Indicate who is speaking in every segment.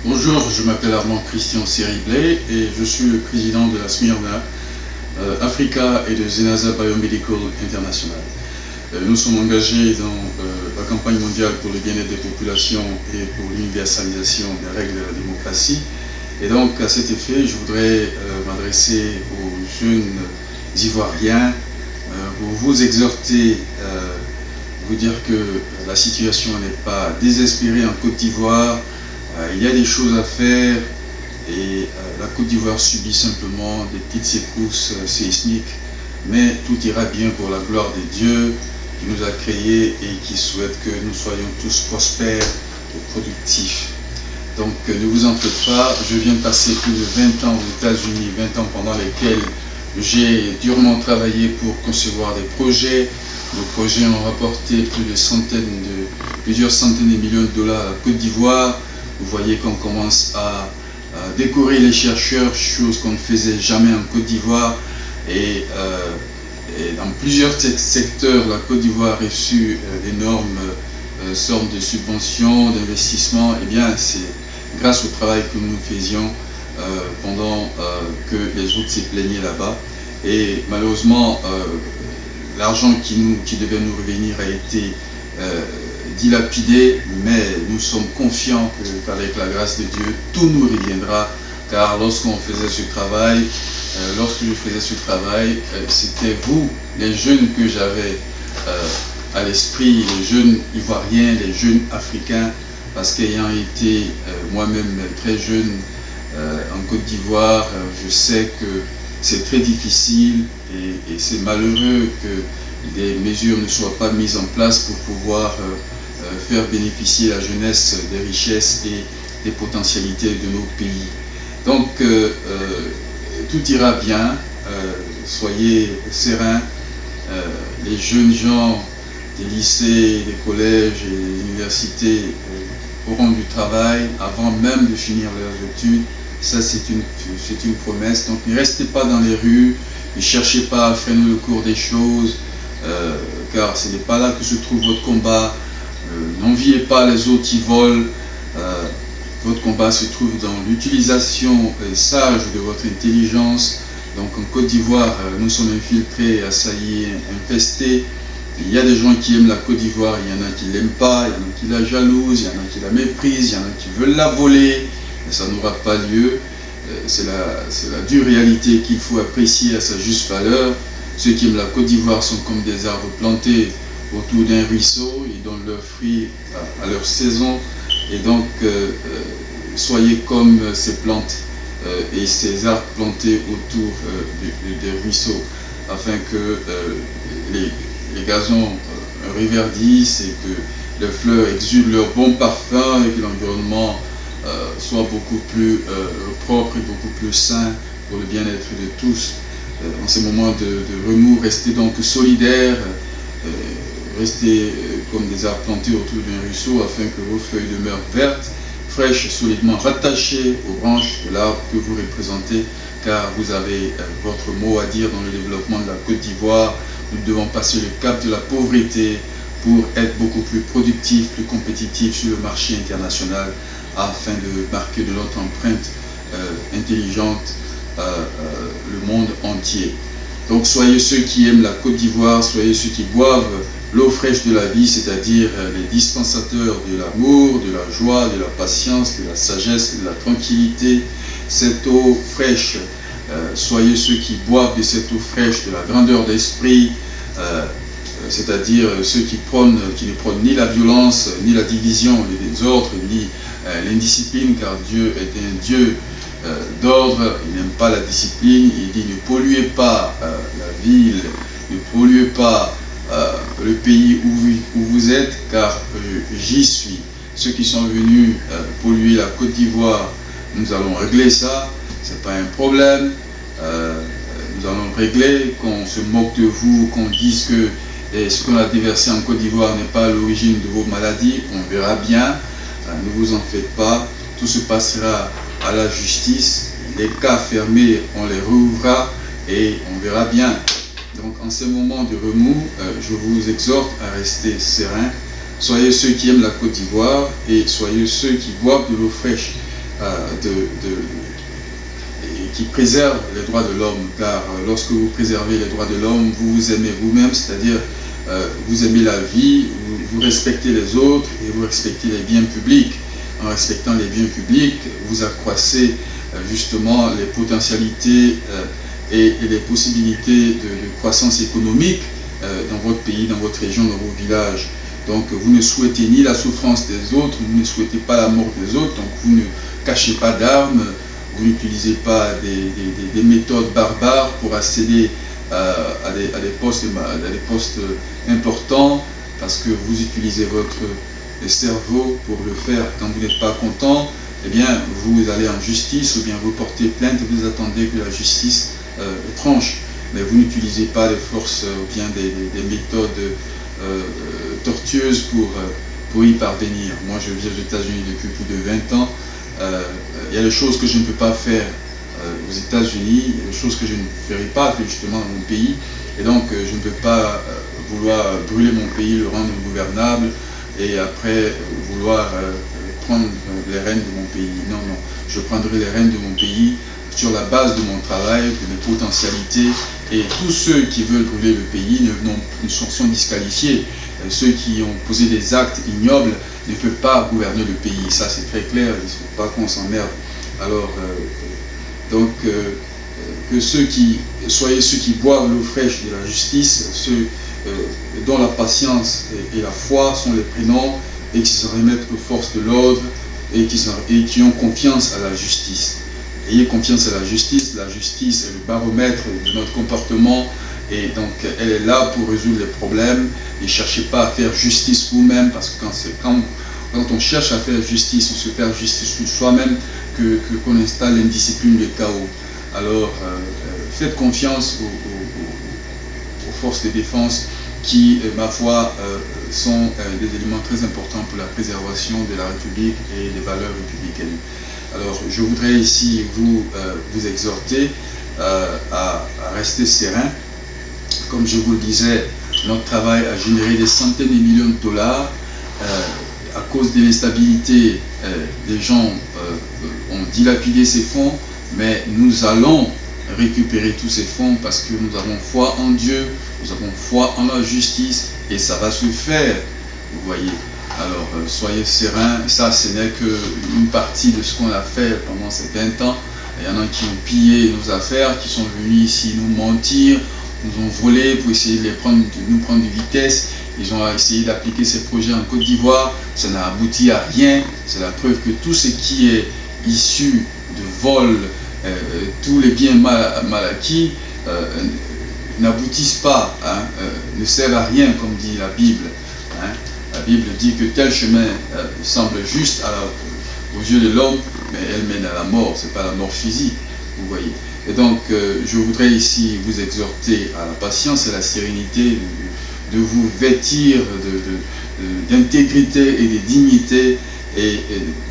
Speaker 1: Bonjour, je m'appelle Armand Christian Sériblé et je suis le président de la Smyrna Africa et de Zenaza Biomedical International. Nous sommes engagés dans la campagne mondiale pour le bien-être des populations et pour l'universalisation des règles de la démocratie. Et donc, à cet effet, je voudrais m'adresser aux jeunes Ivoiriens pour vous exhorter, vous dire que la situation n'est pas désespérée en Côte d'Ivoire. Il y a des choses à faire et la Côte d'Ivoire subit simplement des petites secousses séismiques, mais tout ira bien pour la gloire de Dieu qui nous a créés et qui souhaite que nous soyons tous prospères et productifs. Donc ne vous en faites pas, je viens de passer plus de 20 ans aux États-Unis, 20 ans pendant lesquels j'ai durement travaillé pour concevoir des projets. Nos projets ont rapporté plusieurs centaines de millions de dollars à la Côte d'Ivoire. Vous voyez qu'on commence à décorer les chercheurs, chose qu'on ne faisait jamais en Côte d'Ivoire. Et dans plusieurs secteurs, la Côte d'Ivoire a reçu d'énormes sommes de subventions, d'investissements. Eh bien, c'est grâce au travail que nous faisions pendant que les autres s'y plaignaient là-bas. Et malheureusement, l'argent qui devait nous revenir a été dilapidé, mais nous sommes confiants qu'avec la grâce de Dieu, tout nous reviendra, car lorsque je faisais ce travail, c'était vous, les jeunes que j'avais à l'esprit, les jeunes Ivoiriens, les jeunes Africains, parce qu'ayant été moi-même très jeune en Côte d'Ivoire, je sais que c'est très difficile et c'est malheureux que des mesures ne soient pas mises en place pour pouvoir faire bénéficier la jeunesse des richesses et des potentialités de nos pays. Donc, tout ira bien, soyez sereins, les jeunes gens des lycées, des collèges et des universités auront du travail avant même de finir leurs études. Ça, c'est une promesse. Donc, ne restez pas dans les rues, ne cherchez pas à freiner le cours des choses, car ce n'est pas là que se trouve votre combat. N'enviez pas les autres qui volent. Votre combat se trouve dans l'utilisation sage de votre intelligence. Donc en Côte d'Ivoire, nous sommes infiltrés, assaillis, infestés. Il y a des gens qui aiment la Côte d'Ivoire, il y en a qui ne l'aiment pas, il y en a qui la jalousent, il y en a qui la méprisent, il y en a qui veulent la voler. Mais ça n'aura pas lieu. C'est la dure réalité qu'il faut apprécier à sa juste valeur. Ceux qui aiment la Côte d'Ivoire sont comme des arbres plantés autour d'un ruisseau, ils donnent leurs fruits à leur saison, et donc soyez comme ces plantes et ces arbres plantés autour des ruisseaux, afin que les gazons reverdissent et que les fleurs exudent leur bon parfum et que l'environnement soit beaucoup plus propre et beaucoup plus sain pour le bien-être de tous. En ces moments de remous, restez donc solidaires, restez comme des arbres plantés autour d'un ruisseau afin que vos feuilles demeurent vertes, fraîches, solidement rattachées aux branches de l'arbre que vous représentez, car vous avez votre mot à dire dans le développement de la Côte d'Ivoire. Nous devons passer le cap de la pauvreté pour être beaucoup plus productifs, plus compétitifs sur le marché international afin de marquer de notre empreinte intelligente le monde entier. Donc soyez ceux qui aiment la Côte d'Ivoire, soyez ceux qui boivent l'eau fraîche de la vie, c'est-à-dire les dispensateurs de l'amour, de la joie, de la patience, de la sagesse, de la tranquillité. Cette eau fraîche, soyez ceux qui boivent de cette eau fraîche, de la grandeur d'esprit, c'est-à-dire ceux qui ne prônent ni la violence, ni la division, le désordre, ni l'indiscipline, car Dieu est un Dieu d'ordre, il n'aime pas la discipline. Il dit: ne polluez pas la ville, ne polluez pas le pays où vous êtes, car j'y suis. Ceux qui sont venus polluer la Côte d'Ivoire, nous allons régler ça, c'est pas un problème. Nous allons régler, qu'on se moque de vous, qu'on dise que ce qu'on a déversé en Côte d'Ivoire n'est pas à l'origine de vos maladies. On verra bien, ne vous en faites pas, tout se passera à la justice, les cas fermés, on les rouvrira et on verra bien. Donc en ces moments de remous, je vous exhorte à rester serein. Soyez ceux qui aiment la Côte d'Ivoire et soyez ceux qui boivent de l'eau fraîche qui préserve les droits de l'homme, car lorsque vous préservez les droits de l'homme, vous vous aimez vous-même, c'est-à-dire vous aimez la vie, vous respectez les autres et vous respectez les biens publics. En respectant les biens publics, vous accroissez justement les potentialités et les possibilités de croissance économique dans votre pays, dans votre région, dans vos villages. Donc vous ne souhaitez ni la souffrance des autres, vous ne souhaitez pas la mort des autres, donc vous ne cachez pas d'armes, vous n'utilisez pas des méthodes barbares pour accéder à des postes importants, parce que vous utilisez votre cerveau pour le faire. Quand vous n'êtes pas content, eh bien vous allez en justice ou bien vous portez plainte et vous attendez que la justice tranche. Mais vous n'utilisez pas les forces ou bien des méthodes tortueuses pour y parvenir. Moi je vis aux États-Unis depuis plus de 20 ans. Il y a des choses que je ne peux pas faire aux États-Unis, il y a des choses que je ne ferai pas justement dans mon pays, et donc je ne peux pas vouloir brûler mon pays, le rendre ingouvernable, et après vouloir prendre les rênes de mon pays. Non, non, je prendrai les rênes de mon pays sur la base de mon travail, de mes potentialités, et tous ceux qui veulent brûler le pays sont disqualifiés. Ceux qui ont posé des actes ignobles ne peuvent pas gouverner le pays, ça c'est très clair, il ne faut pas qu'on s'emmerde. Alors, que soyez ceux qui boivent l'eau fraîche de la justice, ceux dont la patience et la foi sont les prénoms, et qui se remettent aux forces de l'ordre, et qui ont confiance à la justice. Ayez confiance à la justice est le baromètre de notre comportement, et donc elle est là pour résoudre les problèmes. Ne cherchez pas à faire justice vous-même, parce que quand on cherche à faire justice, on se fait justice sur soi-même, qu'on installe l'indiscipline, le chaos. Alors faites confiance aux forces de défense qui, ma foi, sont des éléments très importants pour la préservation de la République et des valeurs républicaines. Alors je voudrais ici vous exhorter à rester serein. Comme je vous le disais, notre travail a généré des centaines de millions de dollars. À cause de l'instabilité, les gens ont dilapidé ces fonds, mais nous allons récupérer tous ces fonds parce que nous avons foi en Dieu, nous avons foi en la justice, et ça va se faire, vous voyez. Alors soyez sereins, ça ce n'est qu'une partie de ce qu'on a fait pendant ces 20 ans. Il y en a qui ont pillé nos affaires, qui sont venus ici nous mentir, nous ont volé pour essayer de nous prendre de vitesse. Ils ont essayé d'appliquer ces projets en Côte d'Ivoire, ça n'a abouti à rien. C'est la preuve que tout ce qui est issu de vol, tous les biens mal acquis, n'aboutissent pas, ne servent à rien, comme dit la Bible. La Bible dit que tel chemin semble juste aux yeux de l'homme, mais elle mène à la mort, ce n'est pas la mort physique, vous voyez. Et donc, je voudrais ici vous exhorter à la patience et à la sérénité, de vous vêtir d'intégrité et de dignité, et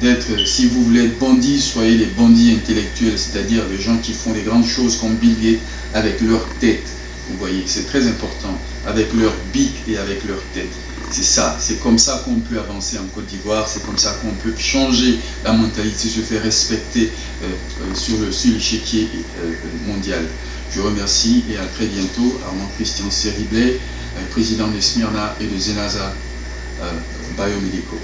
Speaker 1: d'être, si vous voulez être bandits, soyez les bandits intellectuels, c'est-à-dire les gens qui font les grandes choses comme Bill Gates avec leur tête. Vous voyez, c'est très important, avec leur bic et avec leur tête. C'est ça, c'est comme ça qu'on peut avancer en Côte d'Ivoire, c'est comme ça qu'on peut changer la mentalité, se faire respecter sur l'échiquier mondial. Je vous remercie et à très bientôt. Armand Christian Sériblé, président de Smyrna et de Zenaza Biomédico.